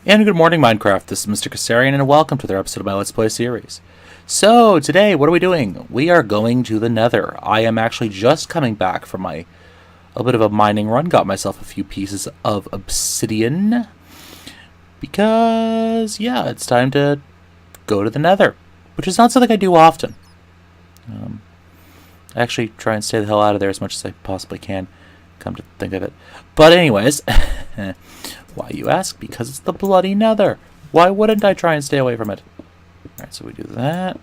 And good morning, Minecraft. This is Mr. Kassarian, and welcome to another episode of my Let's Play series. So, today, what are we doing? We are going to the Nether. I am actually just coming back from a bit of a mining run. Got myself a few pieces of obsidian. Because, yeah, it's time to go to the Nether. Which is not something I do often. I actually try and stay the hell out of there as much as I possibly can, come to think of it. But anyways... Why, you ask? Because it's the bloody Nether. Why wouldn't I try and stay away from it? Alright, so we do that,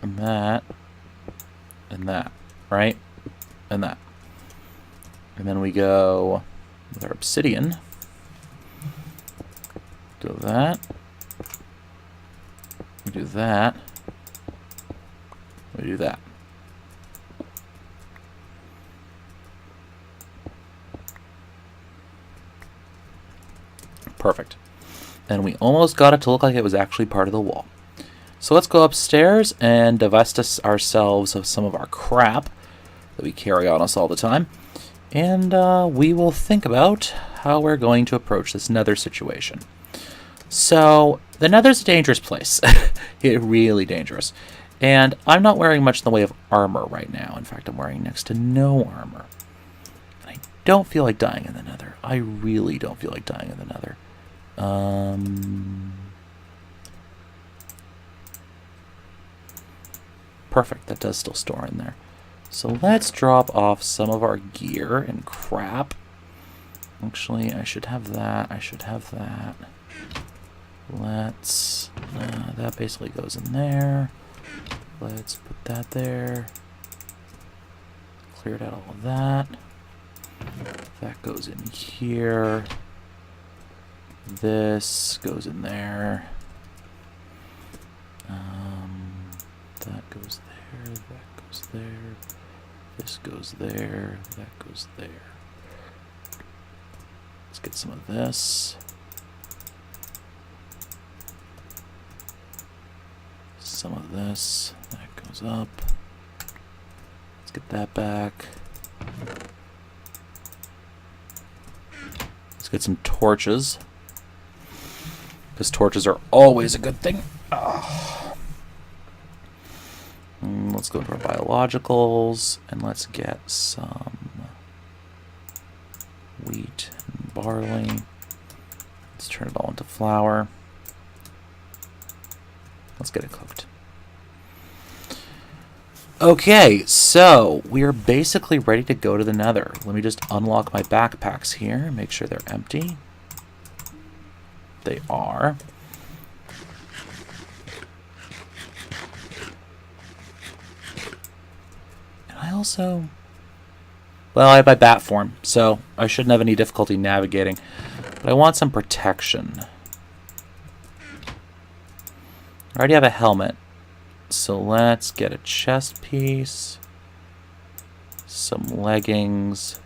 and that, and that, right? And that. And then we go with our obsidian. Do that. We do that. We do that. Perfect. And we almost got it to look like it was actually part of the wall. So let's go upstairs and divest ourselves of some of our crap that we carry on us all the time. And we will think about how we're going to approach this Nether situation. So, the Nether's a dangerous place. It's really dangerous. And I'm not wearing much in the way of armor right now. In fact, I'm wearing next to no armor. And I don't feel like dying in the Nether. I really don't feel like dying in the Nether. Perfect, that does still store in there. So let's drop off some of our gear and crap. Actually, I should have that. I should have that. Let's... that basically goes in there. Let's put that there. Cleared out all of that. That goes in here. This goes in there. That goes there. That goes there. This goes there. That goes there. Let's get some of this. Some of this. That goes up. Let's get that back. Let's get some torches. Because torches are always a good thing. Let's go into our biologicals and let's get some wheat and barley. Let's turn it all into flour. Let's get it cooked. Okay, so we're basically ready to go to the Nether. Let me just unlock my backpacks here, make sure they're empty. They are. And I also... Well, I have my bat form, so I shouldn't have any difficulty navigating. But I want some protection. I already have a helmet. So let's get a chest piece. Some leggings.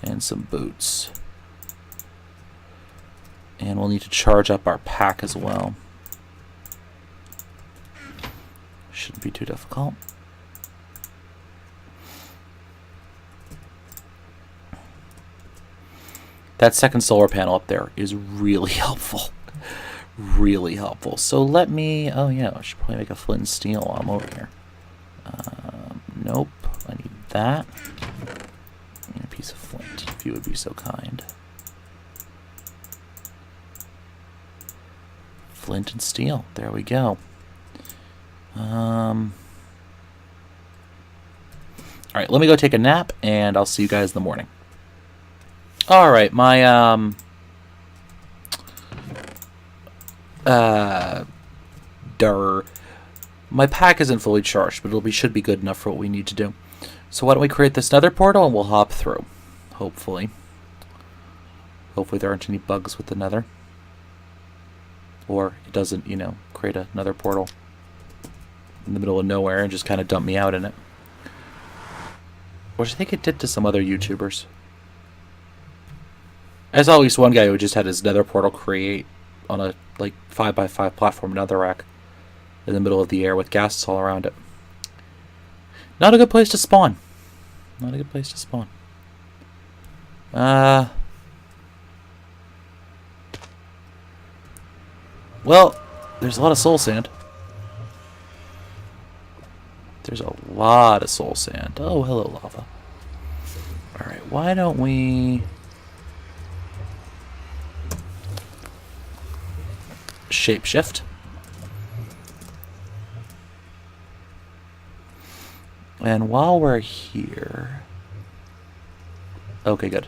And some boots. And we'll need to charge up our pack as well. Shouldn't be too difficult. That second solar panel up there is really helpful. Really helpful. So let me... Oh yeah, I should probably make a flint and steel while I'm over here. Nope. I need that. And a piece of flint, if you would be so kind. Flint and steel. There we go. Alright, let me go take a nap, and I'll see you guys in the morning. Alright, my, my pack isn't fully charged, but should be good enough for what we need to do. So why don't we create this Nether portal and we'll hop through. Hopefully. Hopefully there aren't any bugs with the Nether. Or it doesn't, you know, create another portal in the middle of nowhere and just kind of dump me out in it. Which I think it did to some other YouTubers. I saw at least one guy who just had his Nether portal create on a, like, 5x5 platform netherrack in the middle of the air with ghasts all around it. Not a good place to spawn. Not a good place to spawn. Well, there's a lot of soul sand. There's a lot of soul sand. Oh, hello, lava. Alright, why don't we... shapeshift. And while we're here... Okay, good.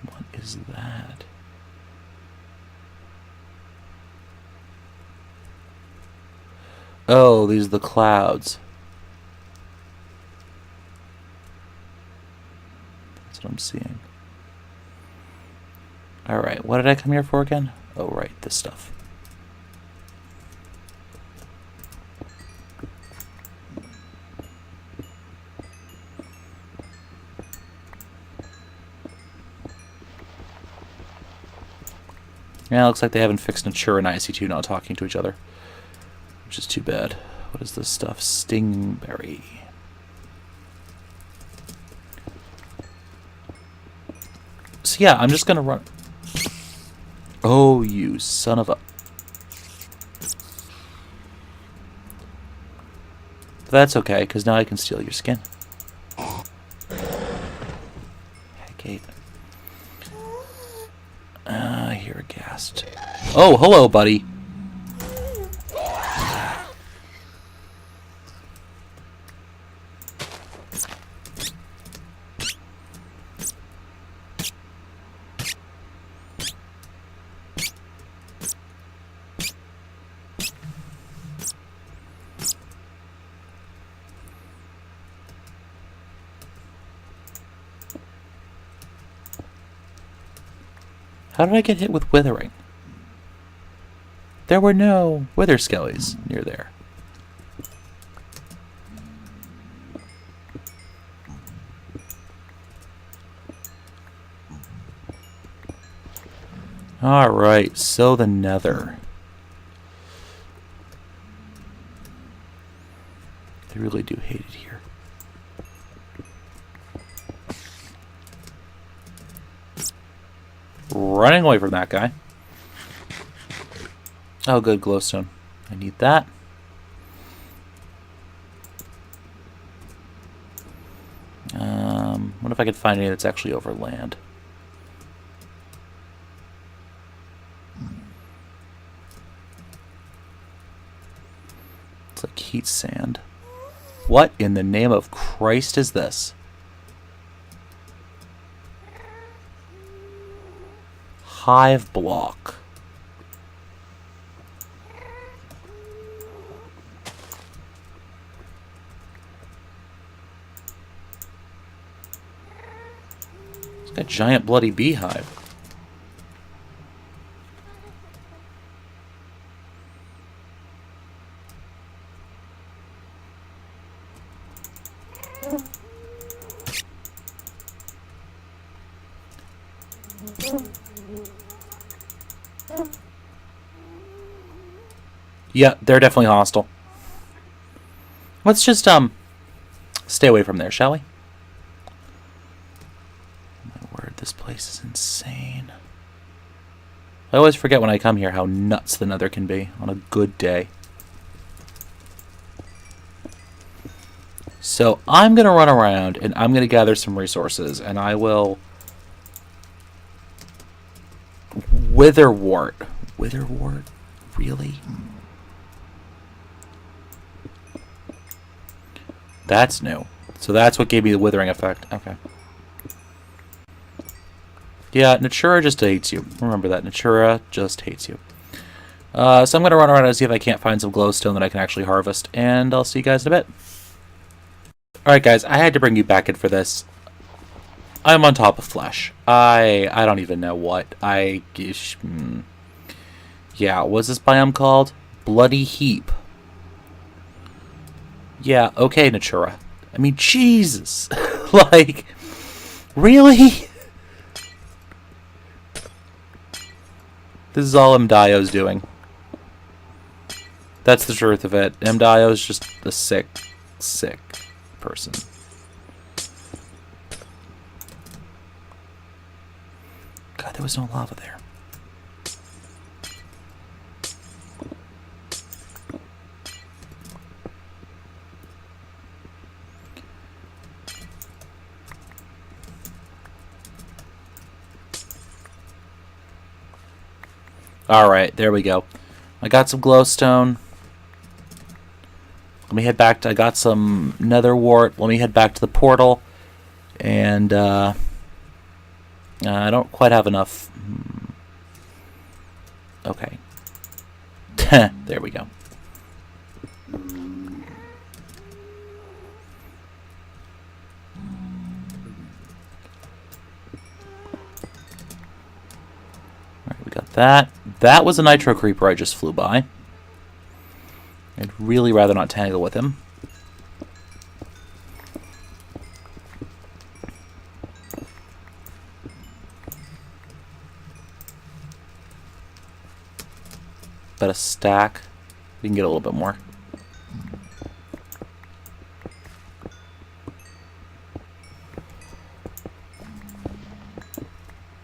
What is that? Oh, these are the clouds. That's what I'm seeing. Alright, what did I come here for again? Oh, right, this stuff. Yeah, looks like they haven't fixed Natura and IC2 not talking to each other. Which is too bad. What is this stuff? Stingberry. So yeah, I'm just gonna run... Oh, you son of a... That's okay, because now I can steal your skin. Gate. I hear a ghast. Oh, hello, buddy. How did I get hit with withering? There were no wither skellies near there. Alright, so the nether. I really do hate it here. Running away from that guy. Oh, good, glowstone. I need that. What if I could find any that's actually over land? It's like heat sand. What in the name of Christ is this? Hive block. It's got a giant bloody beehive. Yeah, they're definitely hostile. Let's just, stay away from there, shall we? My word, this place is insane. I always forget when I come here how nuts the nether can be on a good day. So, I'm going to run around, and I'm going to gather some resources, and I will... Witherwort. Witherwort? Really? That's new. So that's what gave me the withering effect. Okay. Yeah, Natura just hates you. Remember that. Natura just hates you. So I'm going to run around and see if I can't find some glowstone that I can actually harvest. And I'll see you guys in a bit. Alright guys, I had to bring you back in for this. I'm on top of flesh. I don't even know what. Yeah, what's this biome called? Bloody Heap. Yeah, okay, Natura. I mean, Jesus. Like, really? This is all Mdio's doing. That's the truth of it. Mdio's just a sick person. God, there was no lava there. Alright, there we go. I got some glowstone. Let me head back to... I got some nether wart. Let me head back to the portal. And, I don't quite have enough. Okay. There we go. Alright, we got that. That was a nitro creeper I just flew by. I'd really rather not tangle with him. But a stack. We can get a little bit more.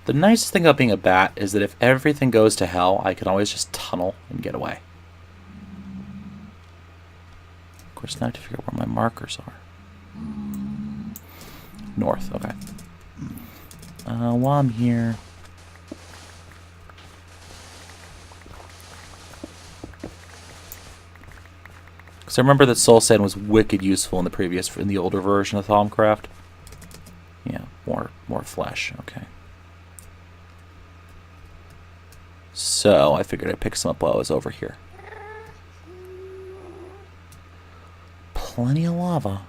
The nice thing about being a bat is that if everything goes to hell, I can always just tunnel and get away. Of course, now I have to figure out where my markers are. North, okay. While I'm here... Because I remember that soul sand was wicked useful in the older version of Thaumcraft. Yeah, more flesh, okay. So, I figured I'd pick some up while I was over here. Plenty of lava.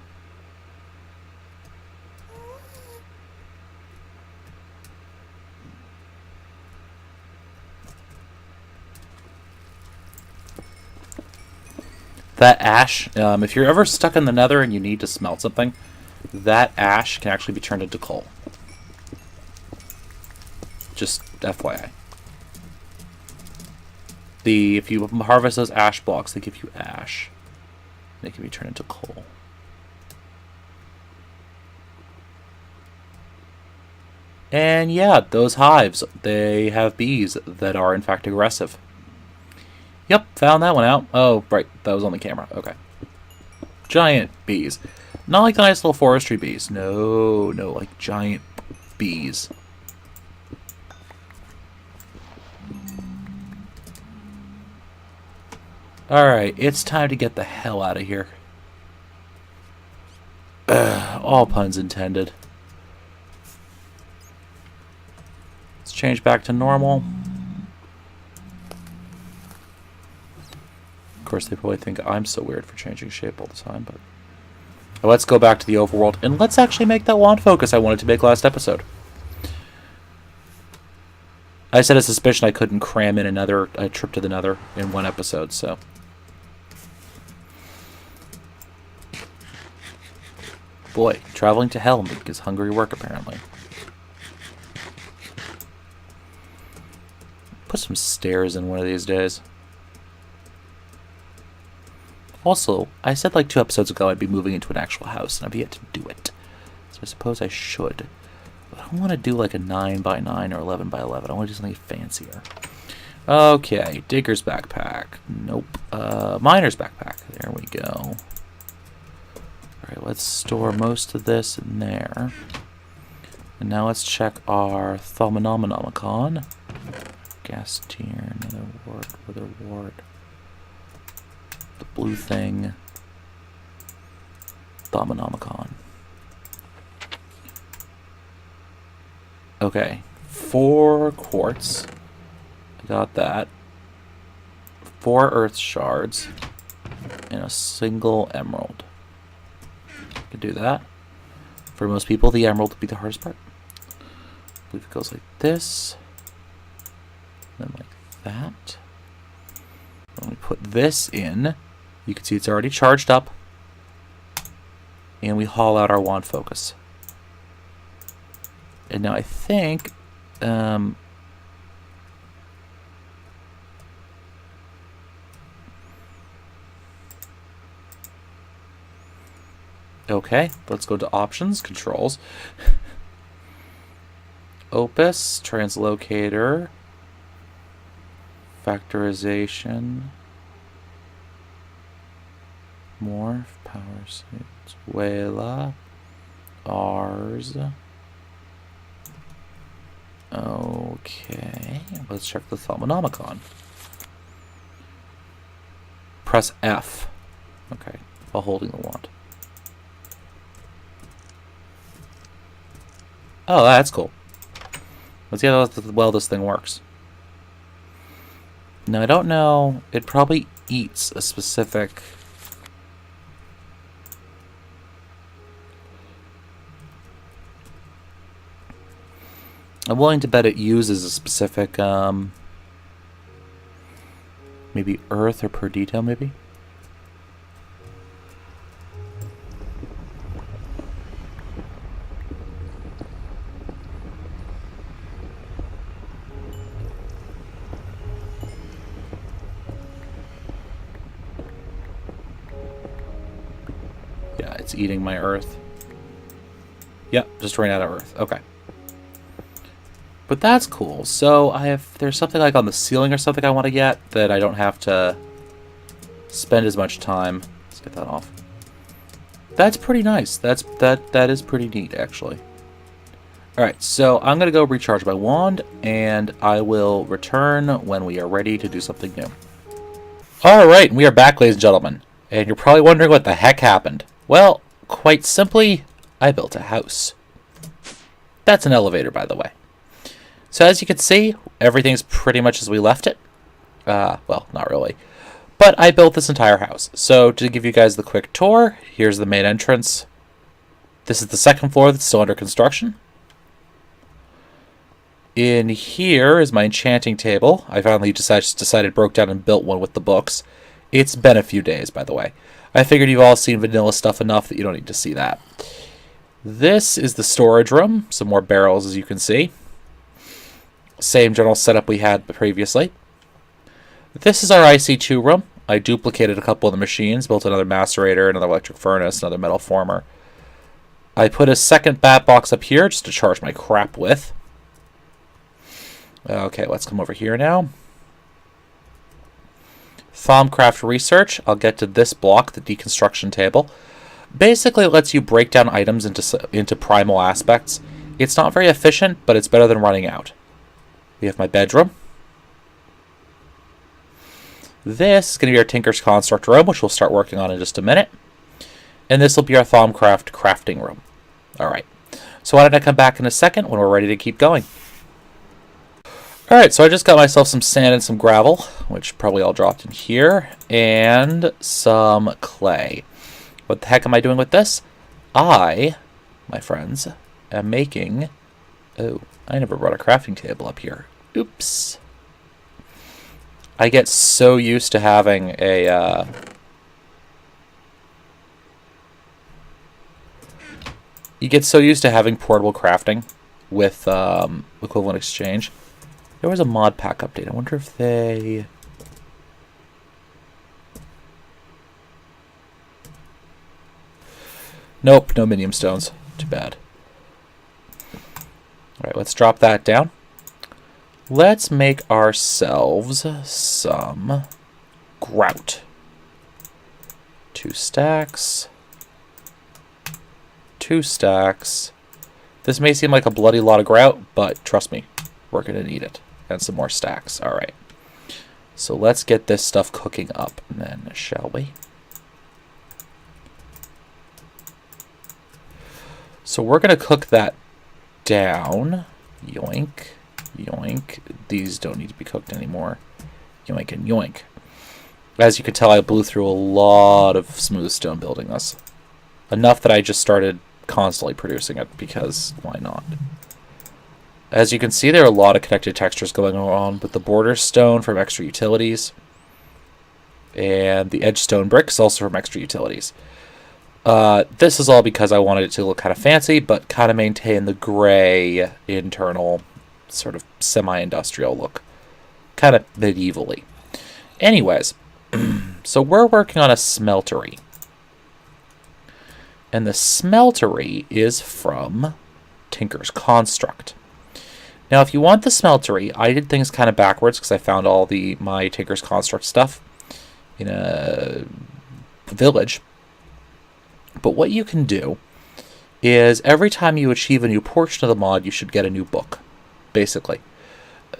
That ash, if you're ever stuck in the nether and you need to smelt something, that ash can actually be turned into coal. Just FYI. If you harvest those ash blocks, they give you ash. They can be turned into coal. And yeah, those hives, they have bees that are in fact aggressive. Yep, found that one out. Oh, right, that was on the camera. Okay. Giant bees. Not like the nice little forestry bees. No, like giant bees. Alright, it's time to get the hell out of here. All puns intended. Let's change back to normal. Of course, they probably think I'm so weird for changing shape all the time, but... Let's go back to the overworld, and let's actually make that wand focus I wanted to make last episode. I said a suspicion I couldn't cram in another trip to the nether in one episode, so... Boy, traveling to hell is hungry work, apparently. Put some stairs in one of these days. Also, I said like 2 episodes ago I'd be moving into an actual house, and I've yet to do it. So I suppose I should. But I don't want to do like a 9x9 or 11x11. I want to do something fancier. Okay, digger's backpack. Nope. Miner's backpack. There we go. Alright, let's store most of this in there. And now let's check our Thaumcraft. Gas tier, another ward, wither ward. The blue thing. Thaumcraft. Okay, 4 quartz. I got that. 4 earth shards. And a single emerald. Could do that. For most people, the emerald would be the hardest part. I believe it goes like this. Then like that. When we put this in, you can see it's already charged up. And we haul out our wand focus. And now I think... okay, let's go to options, controls. Opus, translocator, factorization, morph, power suit, Wela, Rs. Okay, let's check the Thaumonomicon. Press F. Okay, while holding the wand. Oh, that's cool. Let's see how well this thing works. Now, I don't know. It probably eats a specific... I'm willing to bet it uses a specific, maybe earth or per detail, maybe? Yeah, it's eating my earth. Yep, just ran out of earth. Okay. But that's cool. So there's something like on the ceiling or something I want to get that I don't have to spend as much time. Let's get that off. That's pretty nice. That is pretty neat, actually. Alright, so I'm going to go recharge my wand, and I will return when we are ready to do something new. Alright, we are back, ladies and gentlemen. And you're probably wondering what the heck happened. Well, quite simply, I built a house. That's an elevator, by the way. So as you can see, everything's pretty much as we left it. Well, not really. But I built this entire house. So to give you guys the quick tour, here's the main entrance. This is the second floor that's still under construction. In here is my enchanting table. I finally decided broke down and built one with the books. It's been a few days, by the way. I figured you've all seen vanilla stuff enough that you don't need to see that. This is the storage room. Some more barrels, as you can see. Same general setup we had previously. This is our IC2 room. I duplicated a couple of the machines, built another macerator, another electric furnace, another metal former. I put a second bat box up here just to charge my crap with. Okay, let's come over here now. Thaumcraft research. I'll get to this block, the deconstruction table. Basically, it lets you break down items into primal aspects. It's not very efficient, but it's better than running out. We have my bedroom. This is going to be our Tinker's Construct room, which we'll start working on in just a minute. And this will be our Thaumcraft crafting room. Alright, so why don't I come back in a second when we're ready to keep going. Alright, so I just got myself some sand and some gravel, which probably all dropped in here, and some clay. What the heck am I doing with this? I, my friends, am making... Oh, I never brought a crafting table up here. Oops. I get so used to having a... You get so used to having portable crafting with equivalent exchange. There was a mod pack update. I wonder if they... Nope, no minium stones. Too bad. Alright, let's drop that down. Let's make ourselves some grout. 2 stacks. 2 stacks. This may seem like a bloody lot of grout, but trust me, we're going to need it. And some more stacks. Alright. So let's get this stuff cooking up then, shall we? So we're going to cook that down. Yoink. Yoink. These don't need to be cooked anymore. Yoink and yoink. As you can tell, I blew through a lot of smooth stone building this. Enough that I just started constantly producing it, because why not? As you can see, there are a lot of connected textures going on with the border stone from extra utilities. And the edge stone bricks also from extra utilities. This is all because I wanted it to look kind of fancy, but kind of maintain the gray internal sort of semi-industrial look. Kind of medievally. Anyways, so we're working on a smeltery. And the smeltery is from Tinker's Construct. Now, if you want the smeltery, I did things kind of backwards because I found all my Tinker's Construct stuff in a village. But what you can do is every time you achieve a new portion of the mod, you should get a new book, basically.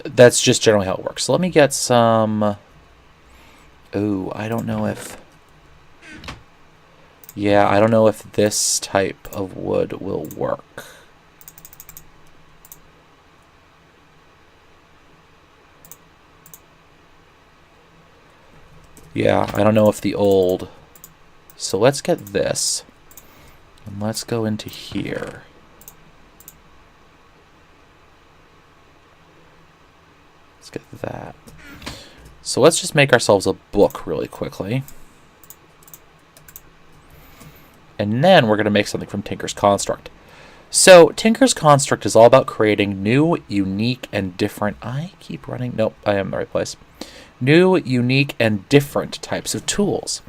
That's just generally how it works. So let me get some... Oh, I don't know if... Yeah, I don't know if this type of wood will work. Yeah, I don't know if the old... So let's get this. And let's go into here. Let's get that. So let's just make ourselves a book really quickly. And then we're going to make something from Tinker's Construct. So Tinker's Construct is all about creating new, unique, and different... I keep running... Nope, I am in the right place. New, unique, and different types of tools.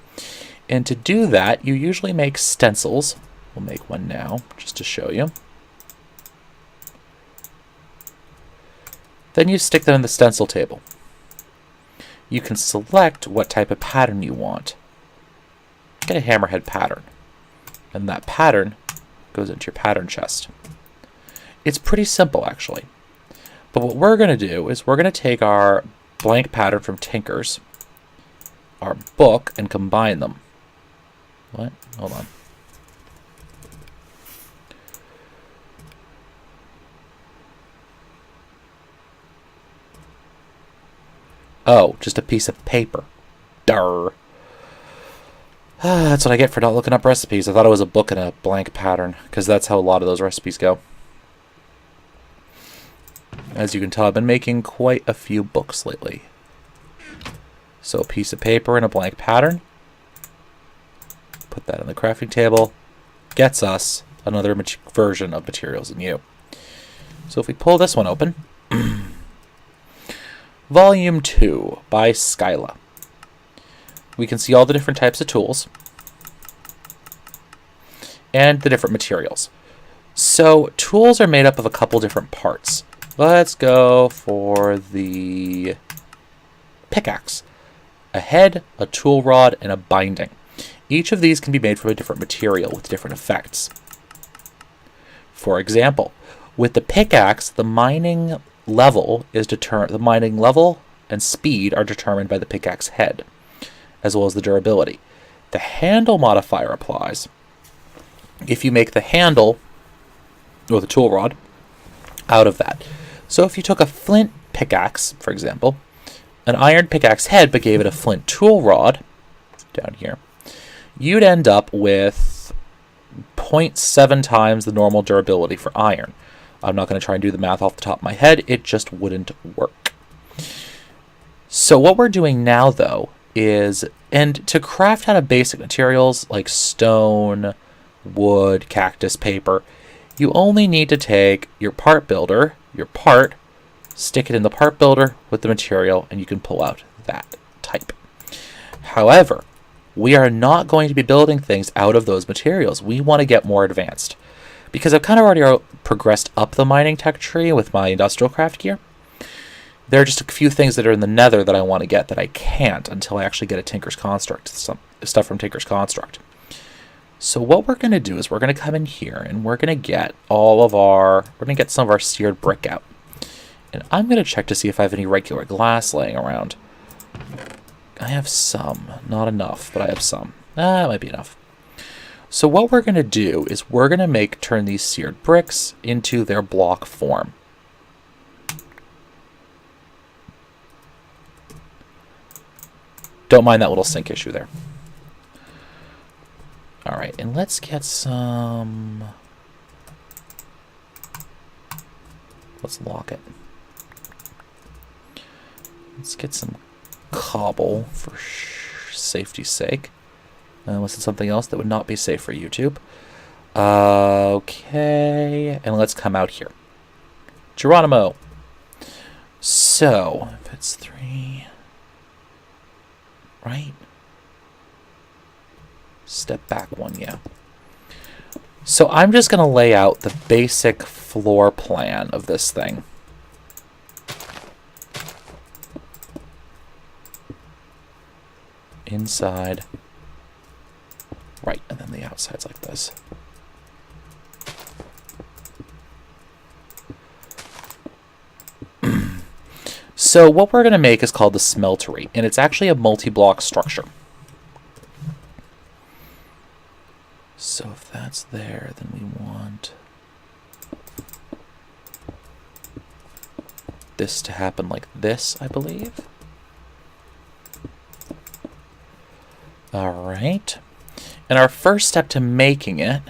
And to do that, you usually make stencils. We'll make one now, just to show you. Then you stick them in the stencil table. You can select what type of pattern you want. Get a hammerhead pattern. And that pattern goes into your pattern chest. It's pretty simple, actually. But what we're going to do is we're going to take our blank pattern from Tinker's, our book, and combine them. What? Hold on. Oh, just a piece of paper. Durr. That's what I get for not looking up recipes. I thought it was a book and a blank pattern, because that's how a lot of those recipes go. As you can tell, I've been making quite a few books lately. So a piece of paper and a blank pattern. Put that on the crafting table. Gets us another version of Materials in You. So if we pull this one open... Volume 2 by Skyla. We can see all the different types of tools and the different materials. So tools are made up of a couple different parts. Let's go for the pickaxe. A head, a tool rod, and a binding. Each of these can be made from a different material with different effects. For example, with the pickaxe, the mining level and speed are determined by the pickaxe head, as well as the durability. The handle modifier applies if you make the handle or the tool rod out of that. So if you took a flint pickaxe, for example, an iron pickaxe head, but gave it a flint tool rod down here, you'd end up with 0.7 times the normal durability for iron. I'm not going to try and do the math off the top of my head. It just wouldn't work. So what we're doing now, though, is... And to craft out of basic materials like stone, wood, cactus, paper, you only need to take your part builder, stick it in the part builder with the material, and you can pull out that type. However, we are not going to be building things out of those materials. We want to get more advanced. Because I've kind of already progressed up the mining tech tree with my industrial craft gear. There are just a few things that are in the nether that I want to get that I can't until I actually get a Tinker's Construct, some stuff from Tinker's Construct. So what we're going to do is we're going to come in here and we're going to get some of our seared brick out. And I'm going to check to see if I have any regular glass laying around. I have some, not enough, but I have some. It might be enough. So what we're going to do is we're going to turn these seared bricks into their block form. Don't mind that little sync issue there. All right, and let's get some... Let's lock it. Let's get some cobble for safety's sake. Unless it's something else that would not be safe for YouTube. Okay, and let's come out here. Geronimo. So, if it's 3, right? Step back 1, yeah. So I'm just going to lay out the basic floor plan of this thing. inside, right, and then the outside's like this. So what we're going to make is called the smeltery, and it's actually a multi-block structure. So if that's there, then we want this to happen like this, I believe. All right. And our first step to making it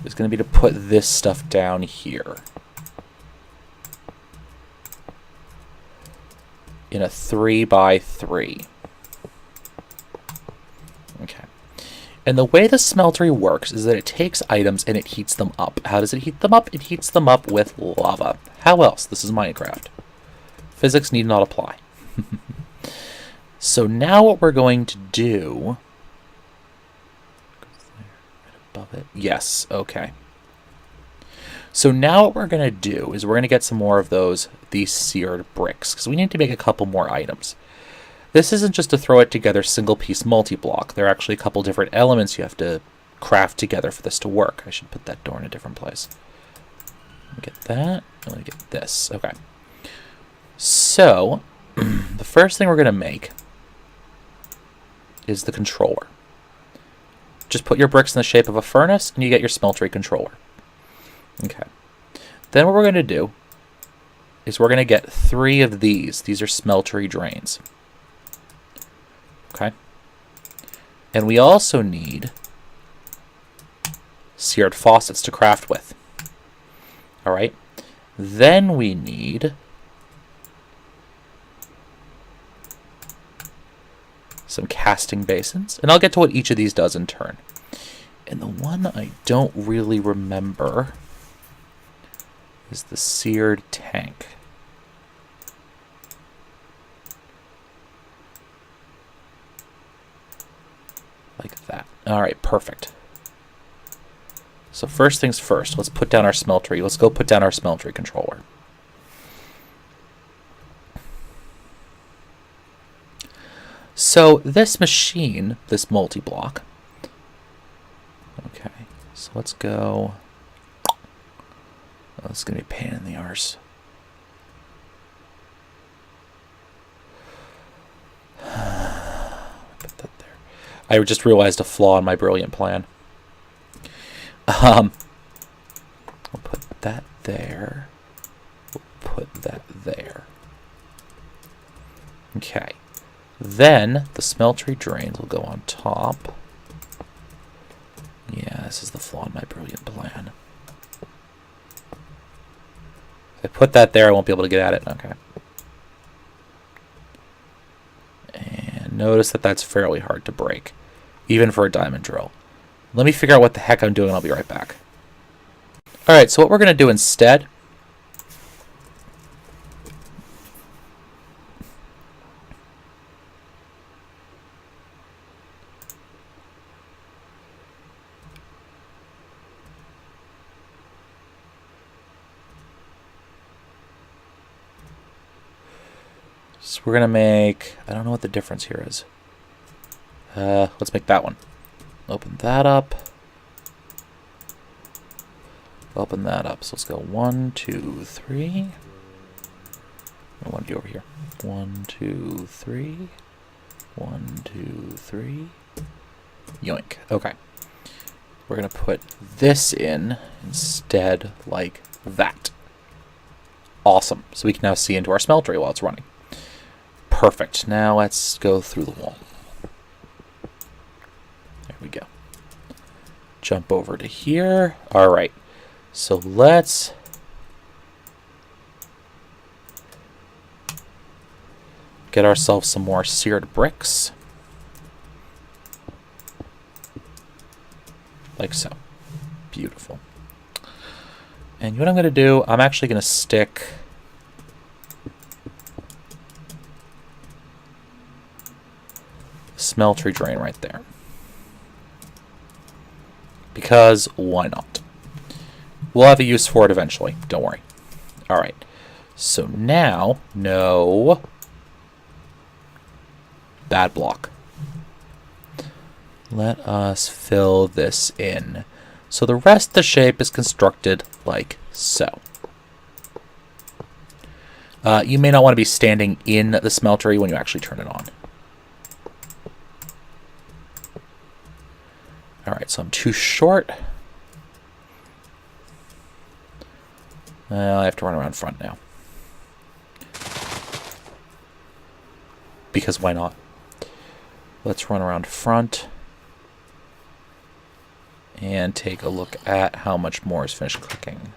is going to be to put this stuff down here in a 3x3. Okay. And the way the smeltery works is that it takes items and it heats them up. How does it heat them up? It heats them up with lava. How else? This is Minecraft. Physics need not apply. So now what we're going to do... Right above it. Yes, okay. So now what we're going to do is we're going to get some more of these seared bricks, because we need to make a couple more items. This isn't just to throw it together single-piece multi-block. There are actually a couple different elements you have to craft together for this to work. I should put that door in a different place. Let me get that. Let me get this. Okay. So, the first thing we're going to make is the controller. Just put your bricks in the shape of a furnace, and you get your smeltery controller. Okay. Then what we're going to do is we're going to get 3 of these. These are smeltery drains. Okay. And we also need seared faucets to craft with. All right. Then we need some casting basins, and I'll get to what each of these does in turn. And the one I don't really remember is the seared tank. Like that. All right, perfect. So first things first, let's put down our smeltery. Let's go put down our smeltery controller. So this machine, this multi-block, okay, so let's go, oh, this is going to be a pain in the arse. Put that there. I just realized a flaw in my brilliant plan. We'll put that there, we'll put that there. Okay. Then the smeltery drains will go on top. Yeah, this is the flaw in my brilliant plan. If I put that there, I won't be able to get at it. Okay. And notice that that's fairly hard to break, even for a diamond drill. Let me figure out what the heck I'm doing, and I'll be right back. Alright, so what we're going to do instead... So we're going to make, I don't know what the difference here is. Let's make that one. Open that up. Open that up. So let's go 1, 2, 3. I want to be over here. 1, 2, 3. 1, 2, 3. Yoink. Okay. We're going to put this in instead like that. Awesome. So we can now see into our smeltery while it's running. Perfect. Now let's go through the wall. There we go. Jump over to here. All right. So let's get ourselves some more seared bricks. Like so. Beautiful. And what I'm going to do, I'm actually going to stick smeltery drain right there. Because why not? We'll have a use for it eventually. Don't worry. Alright. So now, no. bad block. Let us fill this in. So the rest of the shape is constructed like so. You may not want to be standing in the smeltery when you actually turn it on. Alright, so I'm too short. I have to run around front now. Because why not? Let's run around front and take a look at how much more is finished cooking.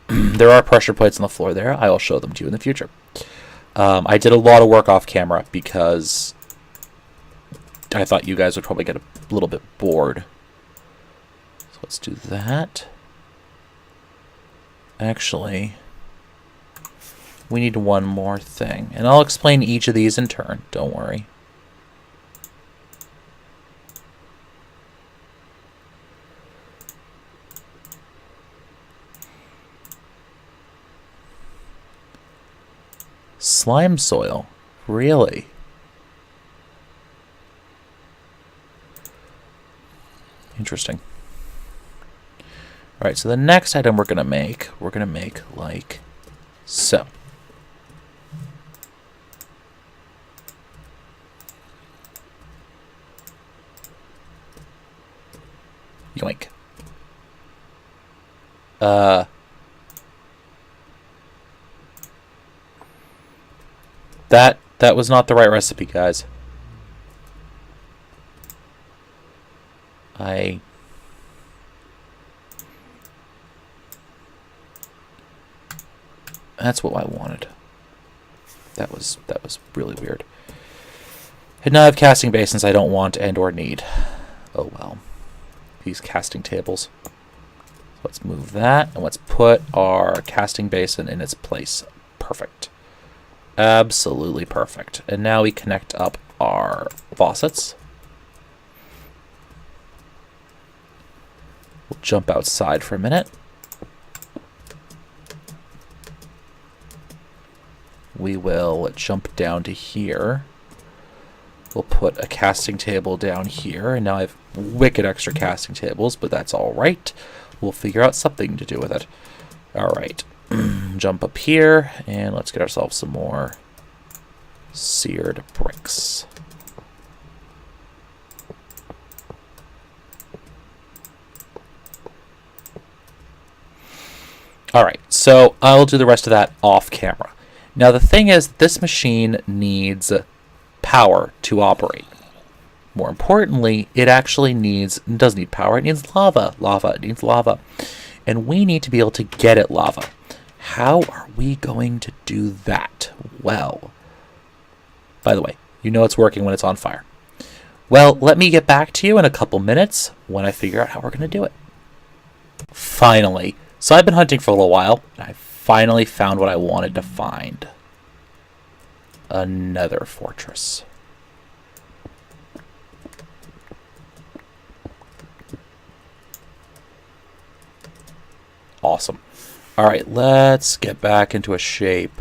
There are pressure plates on the floor there. I will show them to you in the future. I did a lot of work off camera because I thought you guys would probably get a little bit bored. So let's do that. Actually, we need one more thing. And I'll explain each of these in turn. Don't worry. Slime soil? Really? Interesting. Alright, so the next item we're going to make like so. Yoink. That was not the right recipe, guys. That's what I wanted. That was really weird. And now I have casting basins I don't want and or need. Oh well. These casting tables. Let's move that and let's put our casting basin in its place. Perfect. Absolutely perfect. And now we connect up our faucets. We'll jump outside for a minute. We will jump down to here. We'll put a casting table down here. And now I have wicked extra casting tables, but that's all right. We'll figure out something to do with it. All right. Jump up here, and let's get ourselves some more seared bricks. All right, so I'll do the rest of that off camera. Now the thing is, this machine needs power to operate. More importantly, it actually does need power. It needs lava. It needs lava. And we need to be able to get it lava. How are we going to do that? Well, by the way, you know it's working when it's on fire. Well, let me get back to you in a couple minutes when I figure out how we're going to do it. Finally. So I've been hunting for a little while, and I finally found what I wanted to find. Another fortress. Awesome. All right, let's get back into a shape.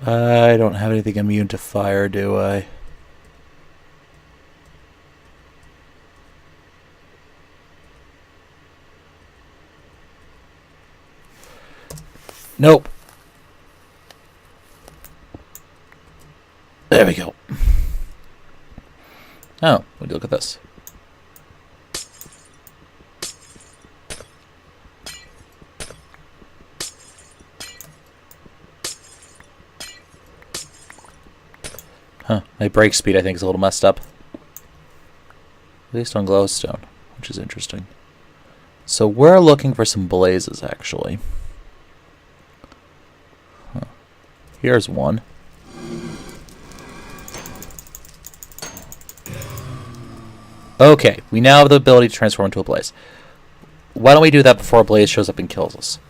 I don't have anything immune to fire, do I? Nope. There we go. Oh, would you look at this? Huh, my break speed I think is a little messed up. At least on glowstone, which is interesting. So we're looking for some blazes, actually. Huh. Here's one. Okay, we now have the ability to transform into a blaze. Why don't we do that before a blaze shows up and kills us?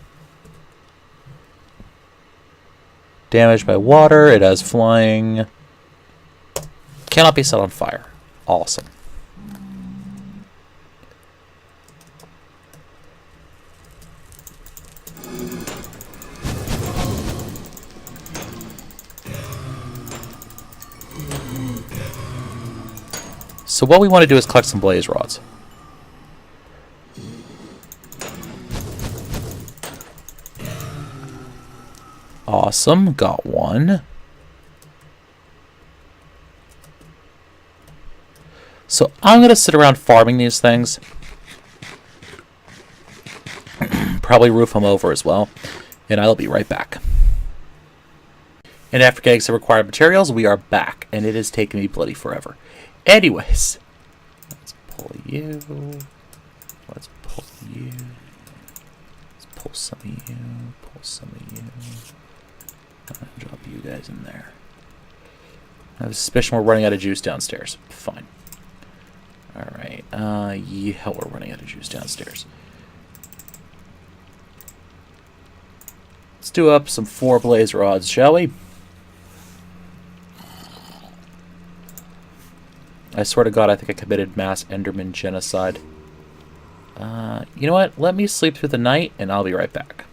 Damaged by water, it has flying. Cannot be set on fire. Awesome. So what we want to do is collect some blaze rods. Awesome, got one. So I'm going to sit around farming these things. Probably roof them over as well. And I'll be right back. And after getting some required materials, we are back. And it has taken me bloody forever. Anyways. Let's pull you. Let's pull you. Let's pull some of you. Pull some of you. I'm going to drop you guys in there. I have a suspicion we're running out of juice downstairs. Fine. Alright, yeah, we're running out of juice downstairs. Let's do up some 4 blaze rods, shall we? I swear to God, I think I committed mass Enderman genocide. You know what? Let me sleep through the night, and I'll be right back.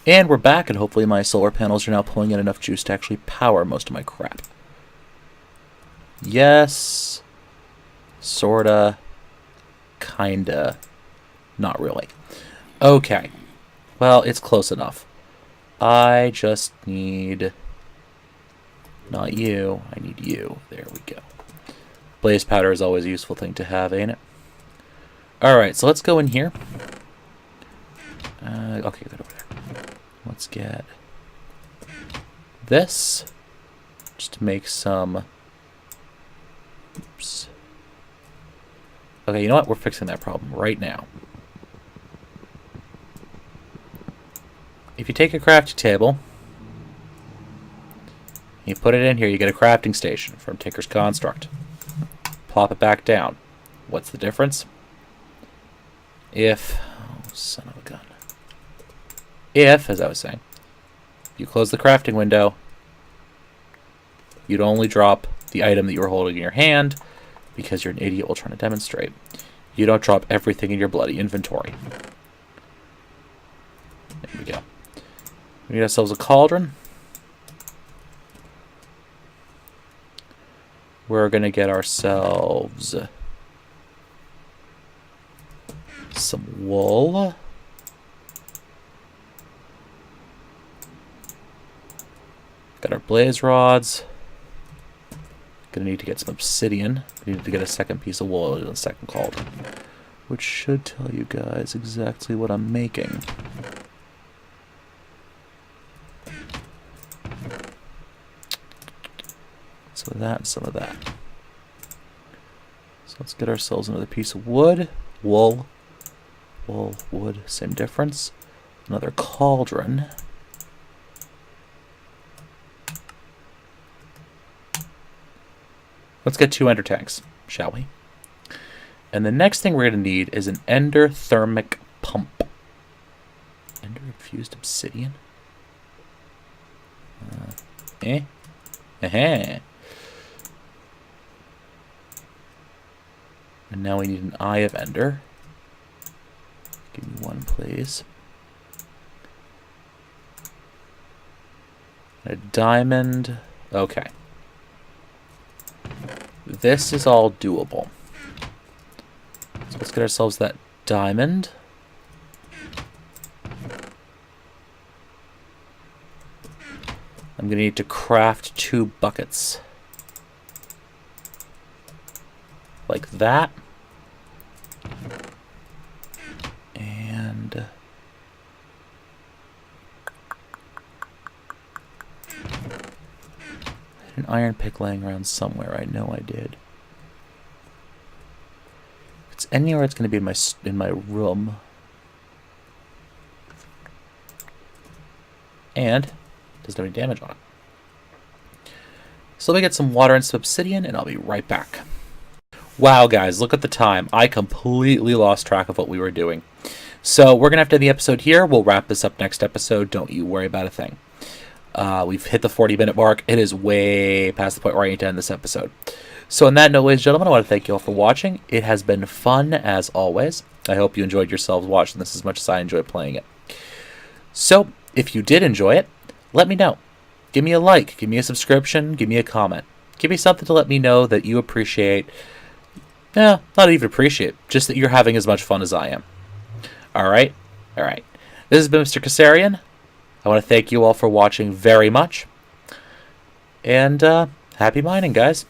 And we're back, and hopefully my solar panels are now pulling in enough juice to actually power most of my crap. Yes... Sorta. Kinda. Not really. Okay. Well, it's close enough. I just need... Not you. I need you. There we go. Blaze powder is always a useful thing to have, ain't it? Alright, so let's go in here. Okay, get over there. Let's get this. Just to make some... Oops. Okay, you know what? We're fixing that problem right now. If you take a crafting table, you put it in here, you get a crafting station from Tinker's Construct. Plop it back down. What's the difference? If... Oh, son of a gun. If, as I was saying, you close the crafting window, you'd only drop the item that you were holding in your hand, because you're an idiot while trying to demonstrate. You don't drop everything in your bloody inventory. There we go. We get ourselves a cauldron. We're going to get ourselves some wool. Got our blaze rods. Gonna need to get some obsidian. We need to get a second piece of wool and a second cauldron, which should tell you guys exactly what I'm making. Some of that and some of that. So let's get ourselves another piece of wood. Wool. Wool, wood, same difference. Another cauldron. Let's get 2 ender tanks, shall we? And the next thing we're going to need is an endothermic pump. Ender infused obsidian? And now we need an eye of ender. Give me one, please. A diamond. Okay. This is all doable. So let's get ourselves that diamond. I'm going to need to craft 2 buckets. Like that. And... an iron pick laying around somewhere. I know I did. If it's anywhere, it's going to be in my room. And doesn't have any damage on it. So let me get some water and some obsidian, and I'll be right back. Wow, guys, look at the time. I completely lost track of what we were doing. So we're going to have to end the episode here. We'll wrap this up next episode. Don't you worry about a thing. We've hit the 40-minute mark. It is way past the point where I need to end this episode. So on that note, ladies and gentlemen, I want to thank you all for watching. It has been fun, as always. I hope you enjoyed yourselves watching this as much as I enjoyed playing it. So, if you did enjoy it, let me know. Give me a like, give me a subscription, give me a comment. Give me something to let me know that you appreciate. Yeah, not even appreciate, just that you're having as much fun as I am. Alright? Alright. This has been Mr. Kassarian. I want to thank you all for watching very much. And happy mining, guys.